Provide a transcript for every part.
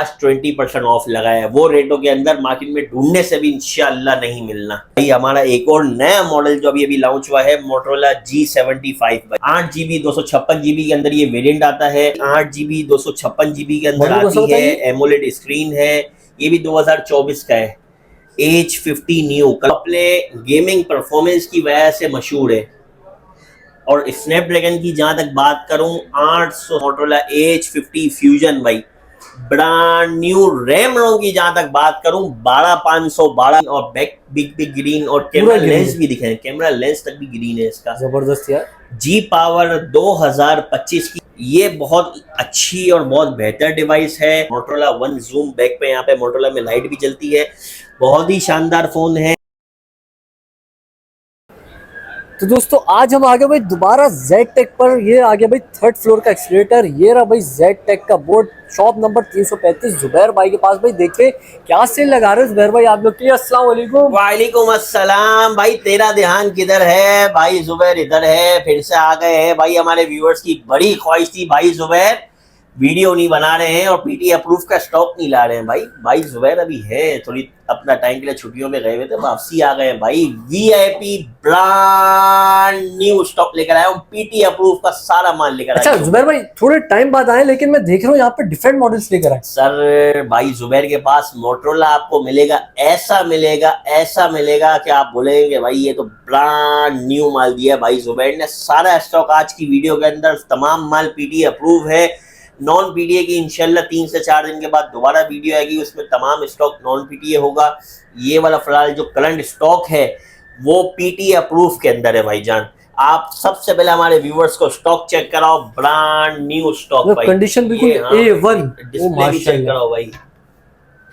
आज 20% ऑफ लगा है, वो रेटों के अंदर मार्केट में ढूंढने से भी इंशाल्लाह नहीं मिलना भाई। हमारा एक और नया मॉडल जो अभी लॉन्च हुआ है मोटरोला G75 भाई। 8GB 256GB के अंदर ये वेरिएंट आता है। 8GB 256GB के अंदर आती है, एमोलेड स्क्रीन है, ये भी 2024 का है। H50 न्यू अपने गेमिंग परफॉर्मेंस की वजह से मशहूर है। और स्नैपड्रैगन की जहां तक बात करूं 800 मोटरोला H50 फ्यूजन भाई, ब्रांड न्यू। रैम रोम की जहां तक बात करूं 12512 और बैक बिग ग्रीन और कैमरा लेंस भी दिखे, कैमरा लेंस तक भी ग्रीन है इसका, जबरदस्त यार। जी पावर 2025 की ये बहुत अच्छी और बहुत बेहतर डिवाइस है। मोटरोला वन जूम बैक पे, यहाँ पे मोटरोला में लाइट भी जलती है, बहुत ही शानदार फोन है। तो दोस्तों आज हम आ गए भाई दोबारा Z-Tech पर। ये आ गया भाई 3rd फ्लोर का एक्सीलेटर। ये रहा भाई Z-Tech का बोर्ड, शॉप नंबर 335 जुबैर भाई के पास। भाई देखिए क्या सेल लगा रहे हो जुबैर भाई आप लोग के लिए। अस्सलाम वालेकुम। वालेकुम अस्सलाम भाई, तेरा ध्यान किधर है भाई? जुबैर इधर है, फिर से आ गए हैं भाई। हमारे व्यूअर्स की बड़ी ख्वाहिश थी भाई जुबैर वीडियो नहीं बना रहे हैं और पीटी अप्रूव का स्टॉक नहीं ला रहे हैं भाई जुबैर अभी है थोड़ी अपना टाइम के लिए छुट्टियों में गए हुए थे, वापसी आ गए हैं भाई। वीआईपी ब्रांड न्यू स्टॉक लेकर आया हूँ, पीटी अप्रूव का सारा माल लेकर आया। अच्छा जुबैर भाई थोड़े टाइम बाद आए, लेकिन मैं देख रहा हूँ यहाँ पे डिफरेंट मॉडल्स लेकर आए। सर भाई जुबैर के पास मोटरोला आपको मिलेगा, ऐसा मिलेगा कि आप बोलेंगे भाई ये तो ब्रांड न्यू माल दिया भाई जुबैर ने। सारा स्टॉक आज की वीडियो के अंदर, तमाम माल पीटी अप्रूव है। नॉन पीडीए की इंशाल्लाह 3 से 4 दिन के बाद दोबारा वीडियो आएगी, उसमें तमाम स्टॉक नॉन पीडीए होगा। ये वाला फिलहाल जो करंट स्टॉक है वो पीटी अप्रूव के अंदर है भाईजान। आप सबसे पहले हमारे व्यूअर्स को स्टॉक चेक कराओ, ब्रांड न्यू स्टॉक भाई, कंडीशन बिल्कुल A1। डिस्प्ले भी चेक कराओ भाई।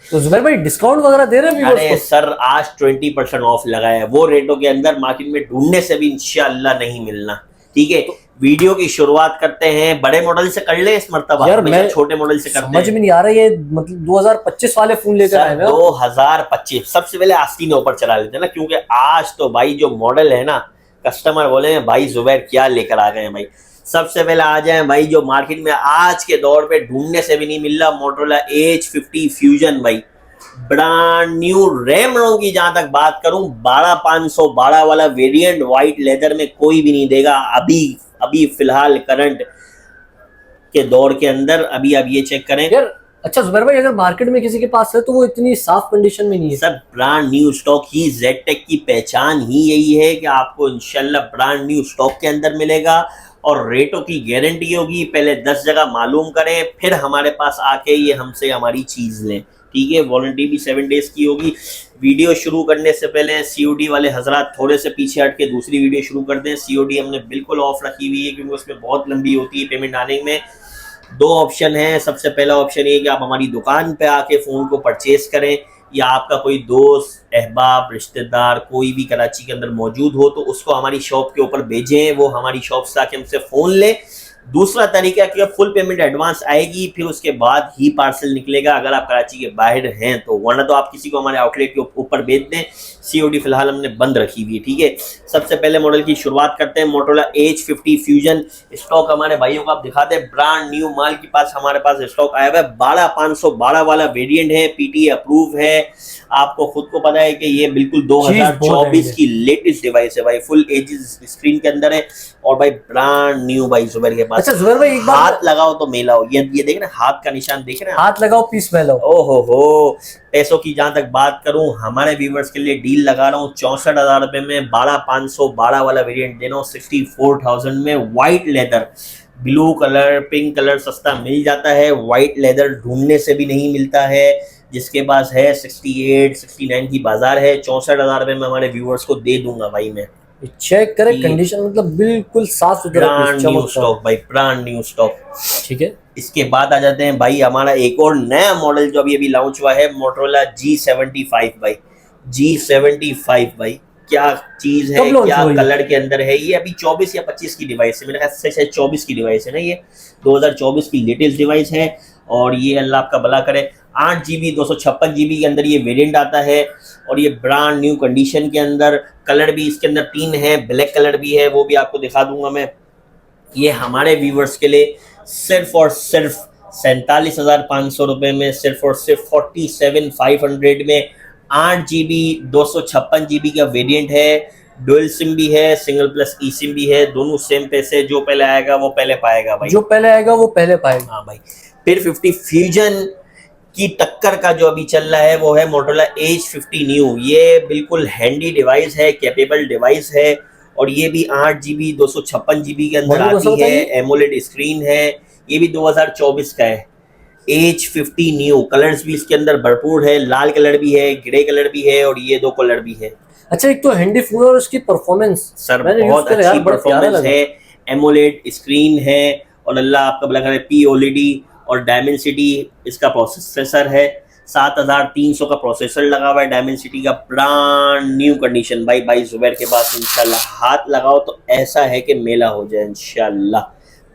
तो जुबैर भाई डिस्काउंट वगैरह दे रहे हैं व्यूअर्स को? अरे सर आज 20% ऑफ लगा है, वो रेटों के अंदर मार्केट में ढूंढने से भी इंशाल्लाह नहीं मिलना। ठीक है, वीडियो की शुरुआत करते हैं बड़े मॉडल से कर ले इस मर्तबा, यार मैं छोटे मॉडल से करते हैं। समझ में नहीं आ रहा ये मतलब 2025 वाले फोन लेकर आए हैं। 2025 सबसे पहले आस्तीन ऊपर चला लेते हैं ना, क्योंकि आज तो भाई जो मॉडल है ना, कस्टमर बोले हैं भाई जुबैर क्या लेकर आ गए हैं भाई। सबसे पहले आ जाए भाई जो मार्केट में आज के दौर पे ढूंढने से भी नहीं मिल रहा, मोटरोला H50 फ्यूजन भाई, ब्रांड न्यू। रैम रोम की जहां तक बात करूं 12512 वाला वेरिएंट व्हाइट लेदर में कोई भी नहीं देगा अभी फिलहाल करंट के दौर के अंदर। अभी आप ये चेक करें यार। अच्छा जुबैर भाई अगर मार्केट में किसी के पास है तो वो इतनी साफ कंडीशन में नहीं है। सब ब्रांड न्यू स्टॉक ही, Z-Tech की पहचान ही यही है कि आपको इंशाल्लाह ब्रांड न्यू स्टॉक के अंदर मिलेगा और रेटों की गारंटी होगी। पहले 10 जगह मालूम करें, फिर हमारे पास आके ये हमसे हमारी चीज लें। ठीक है, वारंटी भी 7 डेज की होगी। वीडियो शुरू करने से पहले सीओडी वाले हजरात थोड़े से पीछे हट के दूसरी वीडियो शुरू कर दें। सीओडी हमने बिल्कुल ऑफ रखी हुई है क्योंकि उसमें बहुत लंबी होती है पेमेंट आने में। 2 ऑप्शन है, सबसे पहला ऑप्शन ये कि आप हमारी दुकान पे आके फ़ोन को परचेज करें, या आपका कोई दोस्त अहबाब रिश्तेदार कोई भी कराची के अंदर मौजूद हो तो उसको हमारी शॉप के ऊपर भेजें, वो हमारी शॉप से आके हमसे फ़ोन ले। दूसरा तरीका कि फुल पेमेंट एडवांस आएगी, फिर उसके बाद ही पार्सल निकलेगा अगर आप कराची के बाहर हैं तो, वरना तो आप किसी को हमारे आउटलेट के ऊपर भेज दें। सीओडी फिलहाल हमने बंद रखी हुई है। ठीक है, सबसे पहले मॉडल की शुरुआत करते हैं, मोटरोला H50 फ्यूजन। स्टॉक हमारे भाइयों को आप दिखाते हैं, ब्रांड न्यू माल के पास हमारे पास स्टॉक आया हुआ है। 12512 वाला वेरिएंट है, पीटी अप्रूव है। आपको खुद को पता है कि ये बिल्कुल 2024 की लेटेस्ट डिवाइस है भाई, फुल एज स्क्रीन के अंदर है और भाई ब्रांड न्यू भाई जुबैर के पास। अच्छा जुबैर भाई एक बार हाथ लगाओ तो मेलाओ, ये देख रहे हैं हाथ का निशान देख रहे हैं, हाथ लगाओ पीस मेलाओ। ओहो हो। पैसों की जहां तक बात करूं हमारे व्यूवर्स के लिए डील लगा रहा हूं 64,000 रुपए में 12512 वाला वेरिएंट दे रहा हूं 64,000 में। White leather, blue colour pink colour सस्ता मिल जाता है, व्हाइट लेदर ढूंढने से भी नहीं मिलता है। जिसके पास है 68 69 की बाजार है, 64,000 रुपए में हमारे व्यूवर्स को दे दूंगा भाई मैं। चेक करें कंडीशन, मतलब बिल्कुल साफ सुथरा ब्रांड न्यू स्टॉक भाई, ब्रांड न्यू स्टॉक। ठीक है, इसके बाद आ जाते हैं भाई हमारा एक और नया मॉडल जो अभी लॉन्च हुआ है, मोटरोला G75 भाई। G75 भाई क्या चीज है, क्या कलर के अंदर है। ये अभी 24 या 25 की डिवाइस है, मेरे ख्याल से शायद 24 की डिवाइस है ना, ये 2024 की लेटेस्ट डिवाइस है। और ये अल्लाह आपका भला करे 8GB 256GB के अंदर ये वेरिएंट आता है और ये ब्रांड न्यू कंडीशन के अंदर। कलर भी इसके अंदर 3 है, ब्लैक कलर भी है, वो भी आपको दिखा दूंगा मैं। ये हमारे व्यूवर्स के लिए सिर्फ और सिर्फ 47,500 रुपए में, सिर्फ और सिर्फ 47,500 में 8 GB 256 GB का वेरिएंट है। डुअल सिम भी है, सिंगल प्लस ई सिम भी है, दोनों सेम पैसे, जो पहले आएगा वो पहले पाएगा भाई। जो पहले आएगा वो पहले पाएगा। हाँ भाई। फिर 50 फ्यूजन की टक्कर का जो अभी चल रहा है वो है मोटोरोला एज 50 न्यू। ये बिल्कुल हैंडी डिवाइस है, कैपेबल डिवाइस है, और ये भी 8 GB 256 GB के अंदर आती है। एमोलेड स्क्रीन है, ये भी 2024 का है। एज 50 न्यू, कलर्स भी इसके अंदर भरपूर है, लाल कलर भी है, ग्रे कलर भी है, और ये 2 कलर भी है। अच्छा, एक तो हैंडी फोन और उसकी परफॉर्मेंस सर बहुत अच्छी परफॉर्मेंस है, एमोलेड स्क्रीन है, और अल्लाह आपका भला करे पीओएलईडी और डायमेंसिटी इसका प्रोसेसर है। 7300 का प्रोसेसर लगा हुआ है डायमेंसिटी का, ब्रांड न्यू कंडीशन भाई जुबैर के पास इंशाल्लाह हाथ लगाओ तो ऐसा है कि मेला हो जाए इंशाल्लाह।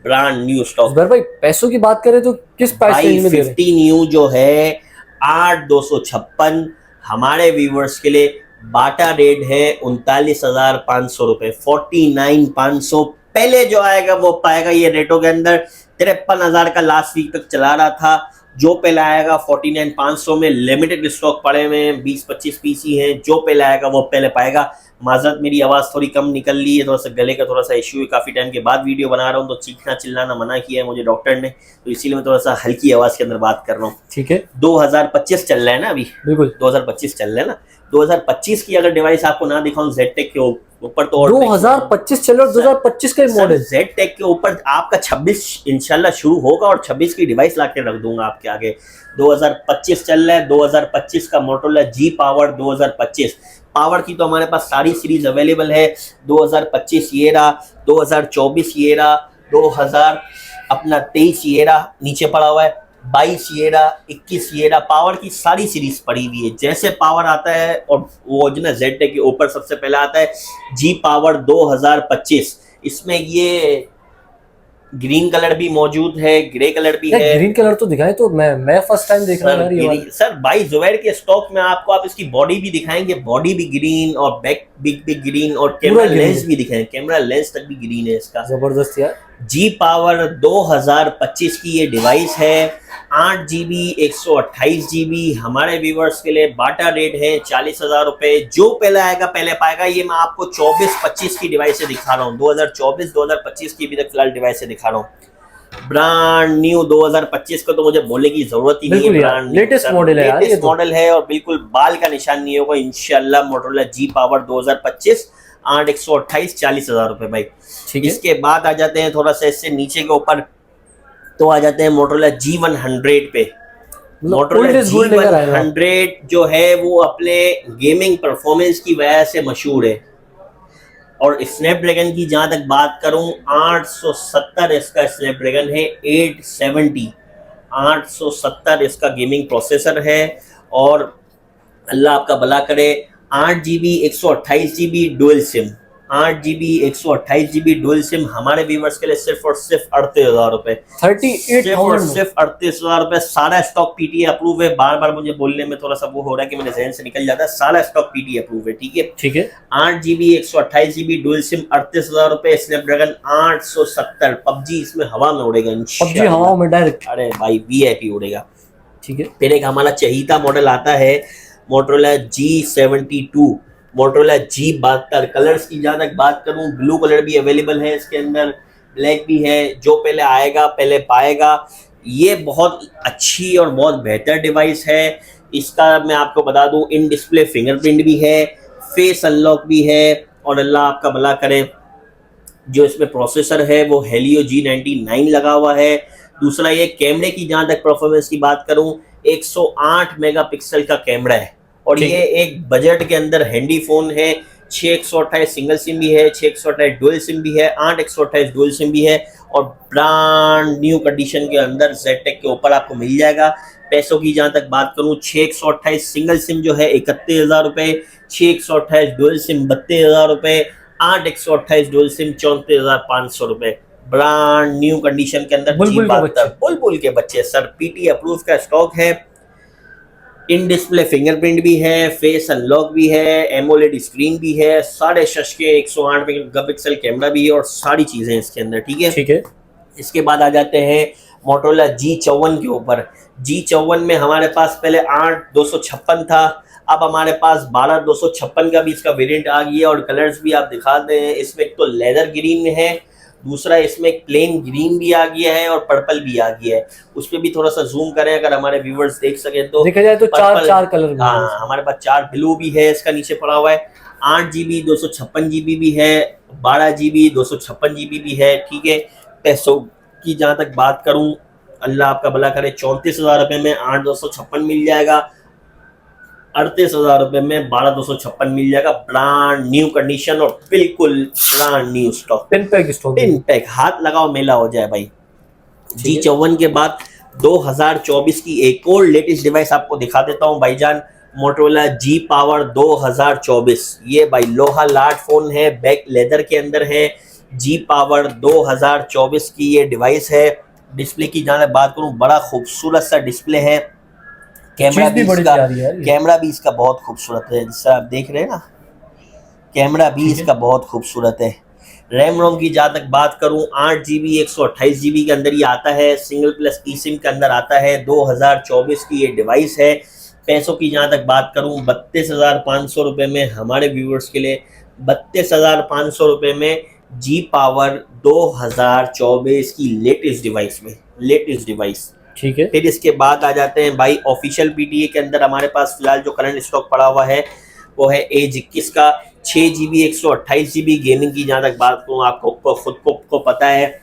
Brand new stock. जुबैर भाई पैसों की बात करें तो किस प्राइस रेंज में दे रहे हैं? 50 न्यू जो है 8,256 हमारे व्यूवर्स के लिए बाटा रेट है 39,500 रुपए, 49,500। पहले जो आएगा वो पाएगा। ये रेटों के अंदर 53,000 का लास्ट वीक तक चला रहा था। जो पहले आएगा 49,500 में, लिमिटेड स्टॉक पड़े हुए हैं, 20-25 पीस ही हैं। जो पहले आएगा वो पहले पाएगा। माजरत मेरी आवाज़ थोड़ी कम निकल रही है, थोड़ा सा गले का थोड़ा सा इश्यू है, काफ़ी टाइम के बाद वीडियो बना रहा हूँ तो चीखना चिल्लाना मना किया है मुझे डॉक्टर ने, तो इसीलिए मैं थोड़ा सा हल्की आवाज़ के अंदर बात कर रहा हूँ। ठीक है। 2025 चल रहा है ना अभी, बिल्कुल 2025 चल रहा है ना। 2025 की अगर डिवाइस आपको ना दिखाऊं ZTEC के ऊपर तो, और 2025 चलो, 2025 का मॉडल ZTEC के ऊपर आपका 26 इंशाल्लाह शुरू होगा, और 26 की डिवाइस ला के रख दूंगा आपके आगे। 2025 चल रहा है, 2025 का मोटोरोला G पावर 2025 पावर की तो हमारे पास सारी सीरीज अवेलेबल है। 2025 ये रहा, 2024 ये रहा, 2023 ये रहा, नीचे पड़ा हुआ है 22 ये रहा, 21 ये रहा। पावर की सारी सीरीज पड़ी हुई है। जैसे पावर आता है, और वो जो ना ZTEC के ऊपर सबसे पहले आता है G पावर 2025, इसमें ये ग्रीन कलर भी मौजूद है, ग्रे कलर भी है। ग्रीन कलर तो दिखाएं तो मैं फर्स्ट टाइम देख रहा हूं सर भाई जुबैर के स्टॉक में आपको आप इसकी बॉडी भी दिखाएंगे, बॉडी भी ग्रीन, और बैक बिग ग्रीन, और कैमरा लेंस भी दिखाएंगे, कैमरा लेंस तक भी ग्रीन है इसका। जबरदस्त यार। G पावर 2025 की ये डिवाइस है। 8 GB 128 GB हमारे व्यूवर्स के लिए बाटा रेट है 40,000 रुपए। जो पहले आएगा पहले पाएगा। ये मैं आपको 24-25 की डिवाइस से दिखा रहा हूँ, 2024-2025 की भी तक फिलहाल डिवाइस से दिखा रहा हूँ। ब्रांड न्यू 2025 को तो मुझे बोलने की जरूरत ही नहीं है, ब्रांड लेटेस्ट मॉडल है यार, लेटेस्ट मॉडल है, और बिल्कुल बाल का निशान नहीं होगा इंशाल्लाह। मोटोरोला G पावर 2025 8/128 40,000 रुपए भाई। इसके बाद आ जाते हैं थोड़ा सा इससे नीचे के ऊपर, तो आ जाते हैं मोटोरोला G100 पे। मोटोरोला G100 जो है वो अपने गेमिंग परफॉर्मेंस की वजह से मशहूर है, और स्नैपड्रैगन की जहां तक बात करूं 870 इसका स्नैपड्रैगन है, 870 इसका गेमिंग प्रोसेसर है, और अल्लाह आपका भला करे 8 GB 128 GB dual SIM, 8 GB 128 GB dual SIM हमारे व्यूवर्स के लिए सिर्फ और सिर्फ 38,000 रुपए, 38,000 सिर्फ 38,000 रुपए। सारा स्टॉक PTA अप्रूव है। बार बार मुझे बोलने में थोड़ा सा वो हो रहा है कि मेरे जहन से निकल जाता है, सारा स्टॉक PTA अप्रूव है। ठीक है, ठीक है। 8 GB 128 GB डुअल सिम 38,000 रुपए, स्नैपड्रैगन 870। PUBG इसमें हवा में उड़ेगा इंशाल्लाह, PUBG हवा में डायरेक्ट, अरे भाई VIP उड़ेगा। ठीक है। फिर एक हमारा चहीता मॉडल आता है Motorola G72, Motorola G72। Colours की जहाँ तक बात करूँ, ब्लू कलर भी अवेलेबल है इसके अंदर, ब्लैक भी है। जो पहले आएगा पहले पाएगा। ये बहुत अच्छी और बहुत बेहतर डिवाइस है। इसका मैं आपको बता दूं, इन डिस्प्ले फिंगरप्रिंट भी है, फेस अनलॉक भी है, और अल्लाह आपका भला करे जो इसमें प्रोसेसर है वो हेलियो G99 लगा हुआ है। दूसरा ये कैमरे की जहाँ तक परफॉर्मेंस की बात करूँ, 108 मेगापिक्सल का कैमरा है, और ये एक बजट के अंदर हैंडी फोन है। 6/128 सिंगल सिम भी है, 6/128 डुअल सिम भी है, 8/128 डुअल सिम भी है, और ब्रांड न्यू कंडीशन के अंदर ZTEC के ऊपर आपको मिल जाएगा। पैसों की जहाँ तक बात करूँ, 6/128 सिंगल सिम जो है 31,000 रुपए, 6/128 डुअल सिम 32,000 रुपए, 8/128 डुअल सिम 34,500 रुपए। ब्रांड न्यू कंडीशन के अंदर बुलबुल के बच्चे सर, PTA अप्रूव का स्टॉक है। इन डिस्प्ले फिंगरप्रिंट भी है, फेस अनलॉक भी है, एमोलेड स्क्रीन भी है, 6.5 के 108 मेगापिक्सल कैमरा भी है, और सारी चीजें इसके अंदर। ठीक है, ठीक है। इसके बाद आ जाते हैं मोटोरोला G54 के ऊपर। G54 में हमारे पास पहले 8256 था, अब हमारे पास 12256 का भी इसका वेरिएंट आ गया और कलर्स भी आप दिखा दें। इसमें एक तो लेदर ग्रीन में है, दूसरा इसमें प्लेन ग्रीन भी आ गया है और पर्पल भी आ गया है। उस पर भी थोड़ा सा जूम करें अगर हमारे व्यूवर्स देख सके तो देखा जाए तो चार कलर। हाँ, हमारे पास 4 ब्लू भी है, इसका नीचे पड़ा हुआ है। 8 GB 256 GB भी है, 12 GB 256 GB भी है। ठीक है, पैसों की जहाँ तक बात करूँ, अल्लाह आपका भला करे, 34,000 रुपये में 8256 मिल जाएगा, 38,000 रुपये में 12256 मिल जाएगा। ब्रांड न्यू कंडीशन और बिल्कुल brand new stock, pin pack stock, pin pack, हाथ लगाओ मेला हो जाए भाई। G54 के बाद 2024 की एक और लेटेस्ट डिवाइस आपको दिखा देता हूँ भाईजान, मोटोरोला G Power 2024। ये भाई लोहा लाट फोन है, बैक लेदर के अंदर है। G Power 2024 की ये डिवाइस है। डिस्प्ले की जहाँ बात करूँ, बड़ा खूबसूरत सा डिस्प्ले है। कैमरा भी इसका बहुत खूबसूरत है, जिससे आप देख रहे हैं ना, कैमरा भी इसका बहुत खूबसूरत है। रैम रोम की जहाँ तक बात करूँ, 8 GB 128 GB के अंदर ये आता है, सिंगल प्लस ई सिम के अंदर आता है। 2024 की ये डिवाइस है। पैसों की जहाँ तक बात करूँ, 32,500 रुपये में हमारे व्यूवर्स के लिए, 32,500 रुपये में G Power 2024 की लेटेस्ट डिवाइस। ठीक है, फिर इसके बाद आ जाते हैं भाई ऑफिशियल PTA के अंदर हमारे पास फिलहाल जो करंट स्टॉक पड़ा हुआ है वो है एज 21 का 6 GB 128 GB। गेमिंग की जहाँ तक बात करूँ, आपको खुद को पता है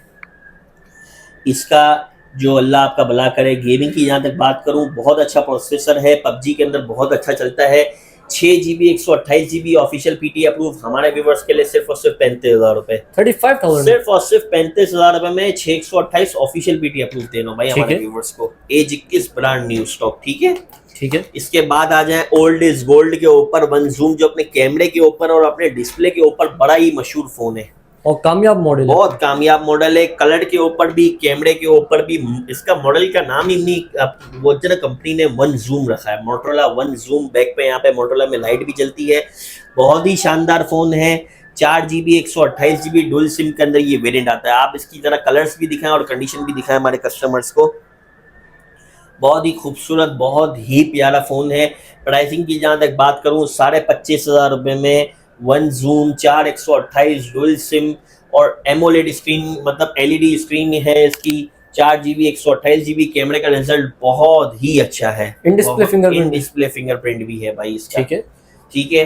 इसका, जो अल्लाह आपका भला करे, गेमिंग की जहाँ तक बात करूँ, बहुत अच्छा प्रोसेसर है, PUBG के अंदर बहुत अच्छा चलता है। 6 GB 128 GB official PTA approve हमारे व्यूवर्स के लिए सिर्फ और सिर्फ 35,000 रुपए, 35,000 सिर्फ और सिर्फ 35,000 रुपए में 6 ऑफिशियल PTA अप्रूव देना भाई हमारे व्यूवर्स को। Age 21 brand new stock. ठीक है, ठीक है। इसके बाद आ जाए ओल्ड इज गोल्ड के ऊपर, वन जूम, जो अपने कैमरे के ऊपर और अपने डिस्प्ले के ऊपर बड़ा ही मशहूर फोन है और कामयाब मॉडल, बहुत कामयाब मॉडल है। कलर के ऊपर भी, कैमरे के ऊपर भी। इसका मॉडल का नाम ही नहीं, वो जो कंपनी ने वन जूम रखा है, मोटोरोला वन जूम। बैक पे यहाँ पे मोटोरोला में लाइट भी जलती है। बहुत ही शानदार फोन है। 4 GB 128 GB डुअल सिम के अंदर ये वेरिएंट आता है। आप इसकी जरा कलर्स भी दिखाएं और कंडीशन भी दिखाएं हमारे कस्टमर्स को। बहुत ही खूबसूरत, बहुत ही प्यारा फोन है। प्राइसिंग की जहाँ तक बात करूँ, 25,500 रुपये में वन जूम, 4 128 डुअल सिम और एमोलेड स्क्रीन, मतलब LED स्क्रीन है इसकी। 4 GB 128 GB कैमरे का रिजल्ट बहुत ही अच्छा है। इन डिस्प्ले फिंगरप्रिंट भी है भाई इसका। ठीक है।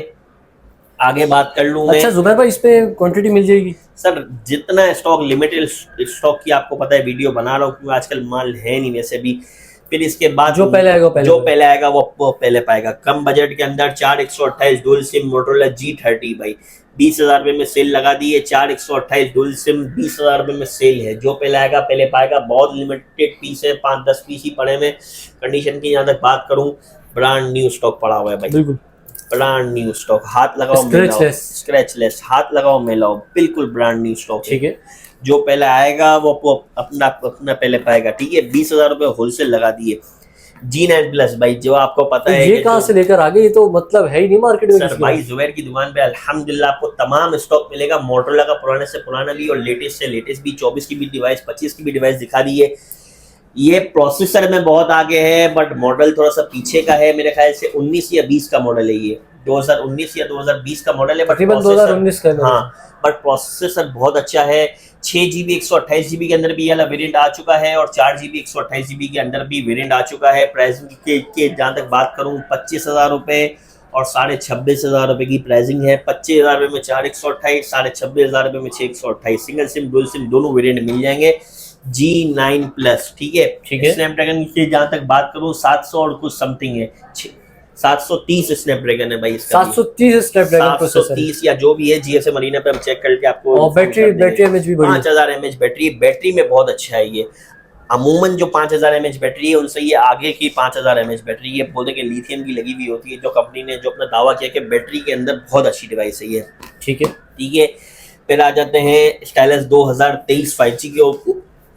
आगे बात कर लूँ अच्छा जुबैर भाई, इस पे क्वांटिटी मिल जाएगी? सर जितना स्टॉक, लिमिटेड स्टॉक की आपको पता है, वीडियो बना रहा हूँ क्योंकि आजकल माल है नहीं वैसे भी। फिर इसके बाद जो पहले आएगा वो पहले पाएगा। कम बजट के अंदर 4 128 डुअल सिम मोटोरोला G30 भाई 20,000 रुपये में सेल लगा दी है। 4 128 डुअल सिम 20,000 रुपये में सेल है। जो पहले आएगा पहले पाएगा। बहुत लिमिटेड पीस है, 5-10 पीस ही पड़े में। कंडीशन की यहाँ तक बात करूँ, ब्रांड न्यू स्टॉक पड़ा हुआ है भाई, बिल्कुल ब्रांड न्यू स्टॉक। हाथ लगाओ मिलाओ, स्क्रैचलेस, हाथ लगाओ मिलाओ, बिल्कुल ब्रांड न्यू स्टॉक। ठीक है, जो पहले आएगा वो अपना पहले पाएगा। ठीक है, 20,000 रुपये होलसेल लगा दिए। G9 प्लस भाई, जो आपको पता है ये कहाँ से लेकर आ गए, ये तो मतलब है ही नहीं मार्केट में। सर भाई जुबैर की दुकान पे अल्हम्दुलिल्लाह आपको तमाम स्टॉक मिलेगा, मोटोरोला का पुराने से पुराना भी और लेटेस्ट से लेटेस्ट भी। 24 की भी डिवाइस, 25 की भी डिवाइस दिखा दी है। ये प्रोसेसर में बहुत आगे है बट मॉडल थोड़ा सा पीछे का है। मेरे ख्याल से 19 या 20 का मॉडल है, ये 2019 या 2020 का मॉडल है, बट 2019 का। हाँ, बट प्रोसेसर बहुत अच्छा है। 6 GB 128 GB के अंदर भी ये वाला वेरिएंट आ चुका है और 4 GB 128 GB के अंदर भी वेरिएंट आ चुका है। प्राइसिंग के जहाँ तक बात करूँ, 25,000 रुपये और 26,500 रुपये की प्राइसिंग है। 25,000 रुपये में 4 128, 26,500 रुपये में 6 128। सिंगल सिम डुअल सिम दोनों वेरिएंट मिल जाएंगे। G9 plus. ठीक है, स्नैपड्रैगन की जहाँ तक बात करूँ 700 और कुछ समथिंग है, 730 स्नैपड्रैगन है भाई इसका। 730 स्नैपड्रैगन प्रोसेसर, 730 या जो भी है। GSM अरीना पे हम चेक करके आपको। और बैटरी एमएच भी 5000 mAh बैटरी में बहुत अच्छा है ये। अमूमन जो 5000 mAh बैटरी है उनसे ये आगे की 5000 mAh बैटरी, ये बोलते कि लिथियम की लगी हुई होती है, जो कंपनी ने जो अपना दावा किया कि बैटरी के अंदर बहुत अच्छी डिवाइस है ये। ठीक है। फिर आ जाते हैं स्टाइलस 2023 5G के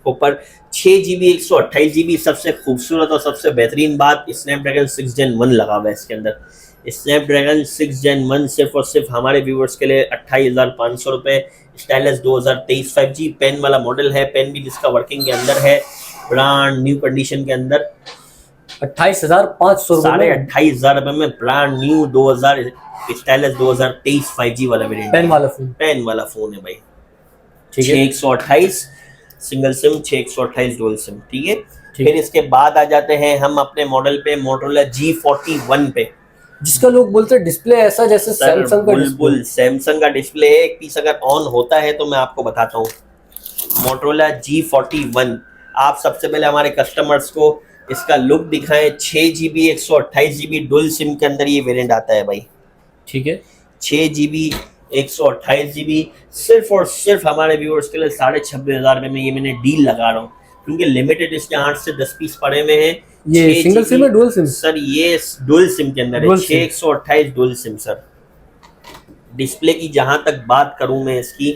ऊपर। 6 GB 128 GB सबसे खूबसूरत और सबसे बेहतरीन बात, स्नैपड्रैगन 6 Gen 1 लगा हुआ है इसके अंदर। स्नैपड्रैगन 6 Gen 1 सिर्फ और सिर्फ हमारे व्यूवर्स के लिए 28,500 रुपये। स्टाइलस 2023 5G पेन वाला मॉडल है, पेन भी जिसका वर्किंग के अंदर है। ब्रांड न्यू कंडीशन के अंदर 28,500 रुपए साढ़े में 28,000 रुपए में ब्रांड न्यू 2000 स्टाइलिश 2023 5G वाला वेरिएंट, पेन वाला फोन। पेन वाला फोन है भाई। ठीक है 6128 सिंगल सिम, 6128 डुअल सिम, ठीक है। ठीक। फिर इसके बाद आ जाते हैं हम अपने मॉडल पे, मोटोरोला G41 पे। जिसका लोग बोलते हैं डिस्प्ले ऐसा जैसे सर सैमसंग का डिस्प्ले। बुलबुल सैमसंग का डिस्प्ले है। एक पीस अगर ऑन होता है तो मैं आपको बताता हूँ। मोटोरोला G41, आप सबसे पहले हमारे कस्टमर्स को इसका लुक दिखाएं। 6GB 128GB डुअल सिम के अंदर ये वेरिएंट आता है भाई। ठीक है 6GB 128GB सिर्फ और सिर्फ हमारे व्यूअर्स के लिए 26,500 रुपए में ये मैंने डील लगा रहा हूँ, क्योंकि लिमिटेड इसके 8 से 10 पीस पड़े हुए हैं। ये 6 सिंगल GB सिम है डुअल सिम? सर ये डुअल सिम के अंदर है, dual SIM. 6128 dual SIM sir. Display की जहां तक बात करूं मैं इसकी,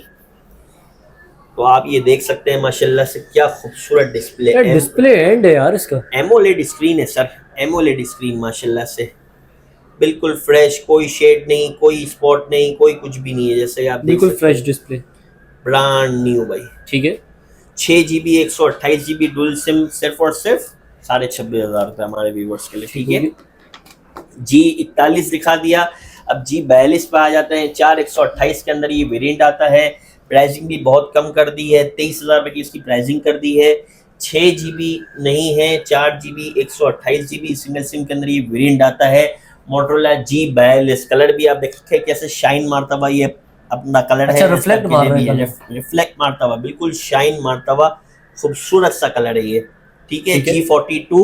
तो आप ये देख सकते हैं माशाल्लाह से क्या खूबसूरत डिस्प्ले यार है। डिस्प्ले एंड है यार इसका। एमोलेड स्क्रीन है सर, एमोलेड स्क्रीन माशाल्लाह से बिल्कुल फ्रेश, कोई शेड नहीं, कोई स्पॉट नहीं, कोई कुछ भी नहीं है, जैसे आप देख बिल्कुल सकते फ्रेश हैं। डिस्प्ले। ब्रांड न्यू भाई। ठीक है 6GB 128GB डुअल सिम सिर्फ और सिर्फ 26,500 रुपये हमारे व्यूवर्स के लिए, ठीक है। G41 दिखा दिया, अब G42 पे आ जाते हैं। 4128 के अंदर ये वेरिएंट आता है। प्राइसिंग भी बहुत कम कर दी है, 23,000 रुपये की इसकी प्राइसिंग कर दी है। 6GB नहीं है, 4GB 128GB सिंगल सिम के अंदर ये वेरिएंट आता है। मोटोरोला G42 कलर भी आप देखिए कैसे शाइन मारता हुआ ये अपना कलर अच्छा, है। रिफ्लेक्ट मार रहा है, रिफ्लेक्ट मारता हुआ, बिल्कुल शाइन मारता हुआ खूबसूरत सा कलर है ये, ठीक है। G42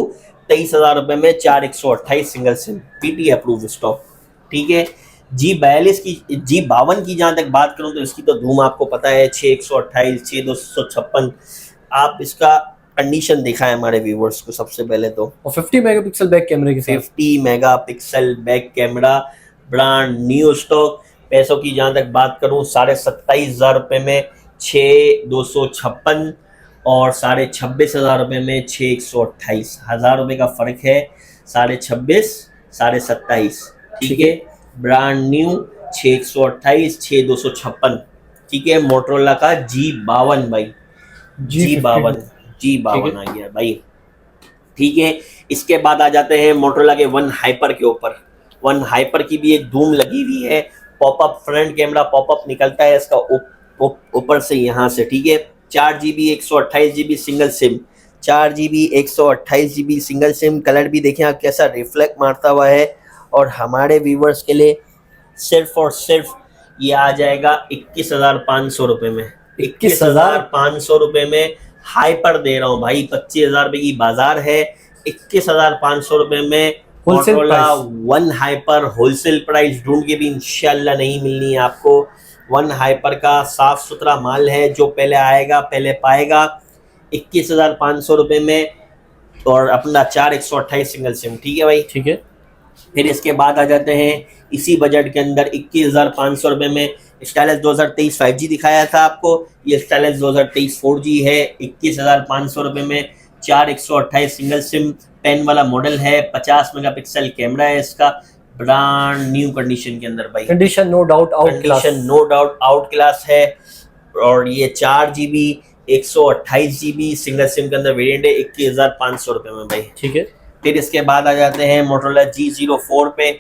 23,000 रुपये में 4128 single SIM, PT approve stock, ठीक है। G42 की G52 की जहां तक बात करूं तो इसकी तो धूम आपको पता है। 6128 6256 आप इसका कंडीशन दिखाएं हमारे व्यूवर्स को सबसे पहले तो। और 50 मेगापिक्सल बैक कैमरे के साथ। 50 megapixel back camera, brand new stock. पैसों की जहां तक बात करूं 27,500 रुपये में 6256 और 26,500 रुपये में 6128, 1000 रुपये का फर्क है। 26,500 27,500, ठीक है। ब्रांड न्यू 6128 6256, ठीक है। मोटरोला का G52 भाई, G52 आ गया भाई, ठीक है। इसके बाद आ जाते हैं मोटरोला के वन हाइपर के ऊपर। वन हाइपर की भी एक धूम लगी हुई है। पॉपअप फ्रंट कैमरा पॉपअप निकलता है इसका ऊपर से यहाँ से, ठीक है। 4GB 128GB single SIM, 4GB 128GB single SIM. Colour भी देखें आप कैसा रिफ्लेक्ट मारता हुआ है। और हमारे व्यूवर्स के लिए सिर्फ और सिर्फ ये आ जाएगा 21,500 रुपये में। 21,500 रुपये में हाइपर दे रहा हूँ भाई। 25,000 रुपये की बाजार है, 21,500 रुपये में Motorola one hyper wholesale price ढूंढ के भी इंशाल्लाह नहीं मिलनी है आपको। वन हाइपर का साफ सुथरा माल है, जो पहले आएगा पहले पाएगा। 21,500 रुपये में और अपना 4128 सिंगल सिम, ठीक है भाई, ठीक है। फिर इसके बाद आ जाते हैं इसी बजट के अंदर 21,500 रुपये में स्टाइलिश 2023 5G दिखाया था आपको। ये स्टाइलिश 2023 4G है। 21,500 रुपये में 4128 सिंगल सिम, पेन वाला मॉडल है। 50 मेगापिक्सल कैमरा है इसका, ब्रांड न्यू कंडीशन के अंदर भाई। Condition no doubt outclass, condition no doubt outclass है। और ये 4GB 128GB सिंगल सिम के अंदर वेरिएंट है 21,500 रुपये में भाई, ठीक है। फिर इसके बाद आ जाते हैं मोटोरोला G04 पे।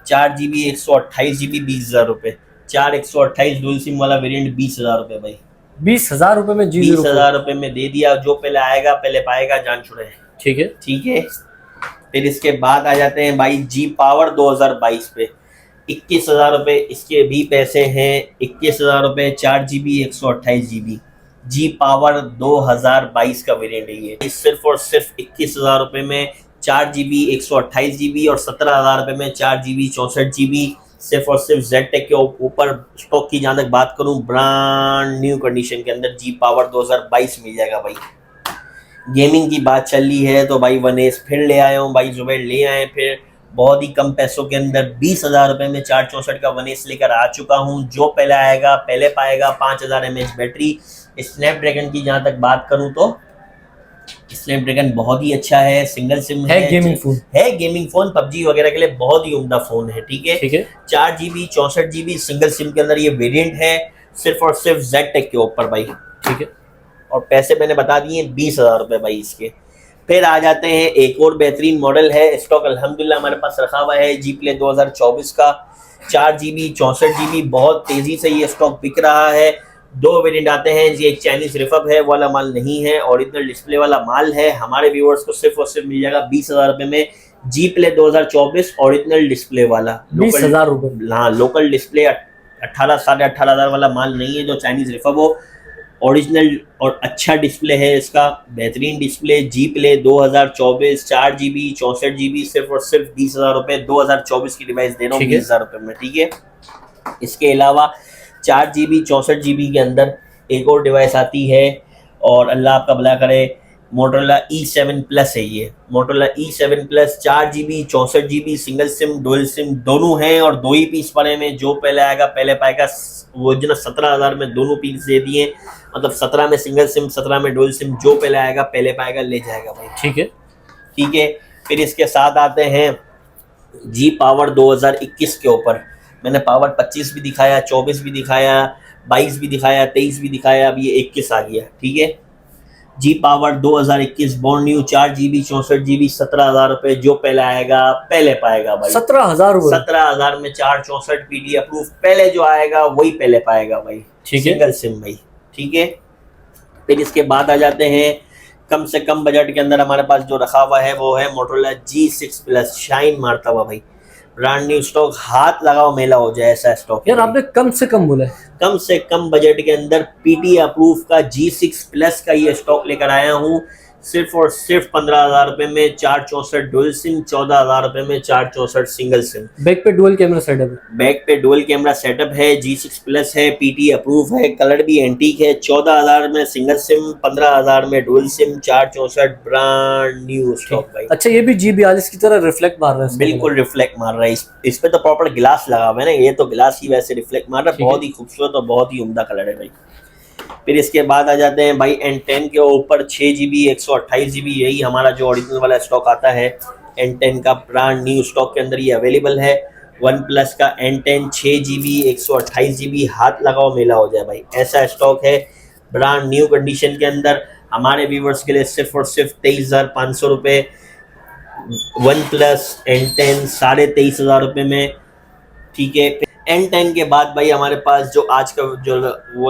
4GB 128GB 20,000 रुपये। 4 128 डुअल सिम वाला वेरिएंट 20,000 रुपये भाई। 20,000 रुपये में G04, 20,000 रुपये में दे दिया। जो पहले आएगा पहले पाएगा, जान छुड़े, ठीक है। ठीक है। फिर इसके बाद आ जाते हैं भाई G पावर 2022 पे। 21,000 रुपये इसके भी पैसे हैं। 21,000 रुपये 4GB 128GB G पावर 2022 का वेरिएंट है ये। सिर्फ और सिर्फ 21,000 रुपये में 4GB 128GB और 17,000 रुपये में 4GB 64GB सिर्फ और सिर्फ ZTEC के ऊपर। स्टॉक की जहाँ तक बात करूँ ब्रांड न्यू कंडीशन के अंदर G पावर 2022 मिल जाएगा भाई। गेमिंग की बात चल रही है तो भाई One S फिर ले आया हूँ भाई, जुबैर ले आए फिर बहुत ही कम पैसों के अंदर 20,000 रुपये में 464 का One S लेकर आ चुका हूँ। जो पहले आएगा पहले पाएगा। 5000 mAh बैटरी। स्नैपड्रैगन की जहाँ तक बात करूँ तो स्नैपड्रैगन बहुत ही अच्छा है, सिंगल सिम है, गेमिंग फोन है, गेमिंग फोन PUBG वगैरह के लिए बहुत ही उम्दा फोन है, ठीक है, ठीक है। 4GB 64GB सिंगल सिम के अंदर ये वेरिएंट है, सिर्फ और सिर्फ ZTEC के ऊपर भाई, ठीक है। और पैसे मैंने बता दिए 20,000 रुपये भाई इसके। फिर आ जाते हैं, एक और बेहतरीन मॉडल है, स्टॉक अल्हम्दुलिल्लाह हमारे पास रखा हुआ है, जी प्ले 2024 का 4GB 64GB, बहुत तेज़ी से ये स्टॉक बिक रहा है। दो वेरिएंट आते हैं जी, एक चाइनीज रिफब है वाला माल नहीं है, ओरिजिनल डिस्प्ले वाला माल है। हमारे व्यूअर्स को सिर्फ और सिर्फ मिल जाएगा 20,000 रुपये में जी प्ले 2024 ओरिजिनल डिस्प्ले वाला। 20,000 रुपये? हाँ, लोकल डिस्प्ले 18 साढ़े 18,000 वाला माल नहीं है जो चाइनीज रिफब हो, ओरिजिनल और अच्छा डिस्प्ले है इसका, बेहतरीन डिस्प्ले। जी प्ले 2024 4GB 64GB, सिर्फ और सिर्फ 20,000 रुपये। 2024 की डिवाइस दे रहा हूँ 20,000 रुपये में, ठीक है। इसके अलावा 4GB 64GB के अंदर एक और डिवाइस आती है, और अल्लाह आपका भला करे, मोटोरोला E7 प्लस है ये। Motorola E7 plus 4GB 64GB, single SIM dual SIM दोनों हैं, और दो ही पीस पड़े में, जो पहले आएगा पहले पाएगा। वो जो ना 17,000 में दोनों पीस दे दिए, मतलब 17 में सिंगल सिम 17 में डुअल सिम, जो पहले आएगा पहले पाएगा ले जाएगा भाई, ठीक है, ठीक है। फिर इसके साथ आते हैं जी पावर 2021 के ऊपर। मैंने पावर 25 भी दिखाया, 24 भी दिखाया, 22 भी दिखाया, 23 भी दिखाया, अब ये 21 आ गया, ठीक है। जी power 2021 bond new 4GB 64GB, 17,000 रुपये, जो पहले आएगा पहले पाएगा भाई। 17,000 रुपये? 17,000 में 464 PD अप्रूव, पहले जो आएगा वही पहले पाएगा भाई, ठीक है, सिंगल सिम भाई, ठीक है। फिर इसके बाद आ जाते हैं, कम से कम बजट के अंदर हमारे पास जो रखा हुआ है वो है मोटोरोला G6 प्लस, शाइन मारता हुआ भाई, ब्रांड न्यू स्टॉक, हाथ लगाओ मेला हो जाए ऐसा स्टॉक। यार आपने कम से कम बोला है, कम से कम बजट के अंदर PT अप्रूव का G6 प्लस का ये स्टॉक लेकर आया हूँ, सिर्फ और सिर्फ 15,000 रुपये में 464 डुअल सिम, 14,000 रुपये में 464 सिंगल सिम। बैक पे डुअल कैमरा सेटअप है? बैक पे डुअल कैमरा सेटअप है, G6 प्लस है, PT अप्रूव है, कलर भी एंटीक है। 14,000 में सिंगल सिम, 15,000 में dual SIM, 464 brand new stock भाई। अच्छा, ये भी G42 की तरह रिफ्लेक्ट मार रहा है? बिल्कुल रिफ्लेक्ट मार रहा है, इस पे तो प्रॉपर गिलास लगा हुआ है ना, ये तो गिलास ही वैसे रिफ्लेक्ट मार रहा है, बहुत ही खूबसूरत और बहुत ही उम्दा कलर है भाई। फिर इसके बाद आ जाते हैं भाई N10 के ऊपर 6GB 128GB, यही हमारा जो ओरिजिनल वाला स्टॉक आता है N10 का, ब्रांड न्यू स्टॉक के अंदर ये अवेलेबल है। वन प्लस का N10 6GB 128GB, हाथ लगाओ मेला हो जाए भाई, ऐसा स्टॉक है ब्रांड न्यू कंडीशन के अंदर। हमारे व्यूवर्स के लिए सिर्फ और सिर्फ 23,500 रुपये, वन प्लस N10 23,500 रुपये में, ठीक है। N10 के बाद भाई हमारे पास जो आज का जो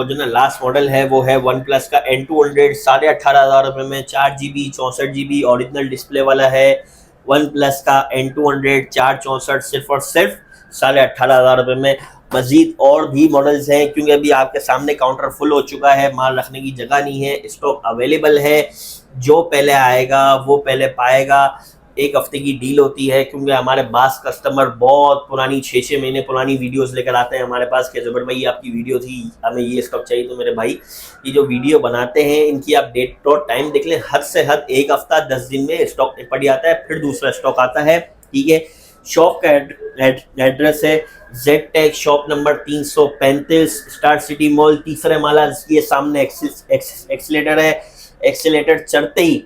ना लास्ट मॉडल है वो है वन प्लस का N200, 18,500 रुपये में, 4GB 64GB ओरिजिनल डिस्प्ले वाला है। वन प्लस का N200 464 सिर्फ और सिर्फ 18,500 रुपये में। मजीद और भी मॉडल्स हैं, क्योंकि अभी आपके सामने काउंटर फुल हो चुका है, माल रखने की जगह नहीं है, स्टॉक अवेलेबल है, जो पहले आएगा वो पहले पाएगा। एक हफ्ते की डील होती है, क्योंकि हमारे पास कस्टमर बहुत पुरानी 6-6 महीने पुरानी वीडियोस लेकर आते हैं हमारे पास कि ज़बर भाई आपकी वीडियो थी, हमें ये स्टॉक चाहिए। तो मेरे भाई ये जो वीडियो बनाते हैं इनकी आप डेट और टाइम देख लें, हद से हद एक हफ्ता 10 दिन में स्टॉक पड़ जाता है, फिर दूसरा स्टॉक आता है, ठीक है। शॉप का एड्रेस है ZTech, shop number 335, star city mall, तीसरे माला के सामने एक्सीलेटर है, एक्सीलेटर चढ़ते ही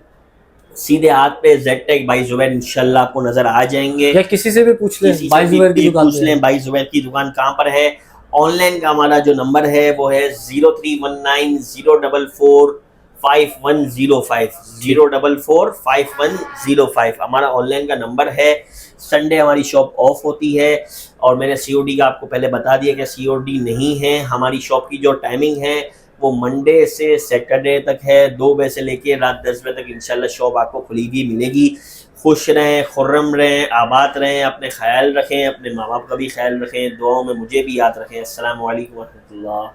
सीधे हाथ पे ZTech बाई जुबैर इंशाल्लाह आपको नजर आ जाएंगे। या किसी से भी पूछ लें, बाई जुबैर की दुकान पूछ लें बाई जुबैर की दुकान कहाँ पर है। ऑनलाइन का हमारा जो नंबर है वो है 0319-044-5105, 044-5105 हमारा ऑनलाइन का नंबर है। संडे हमारी शॉप ऑफ होती है, और मैंने COD का आपको पहले बता दिया कि COD नहीं है। हमारी शॉप की जो टाइमिंग है वो मंडे से सैटरडे तक है, 2 बजे से लेके रात 10 बजे तक इंशाल्लाह शॉप आपको खुली हुई मिलेगी। खुश रहें, खुर्रम रहें, आबाद रहें, अपने ख्याल रखें, अपने माँ बाप का भी ख्याल रखें, दुआओं में मुझे भी याद रखें। अस्सलाम वालेकुम व रहमतुल्लाह।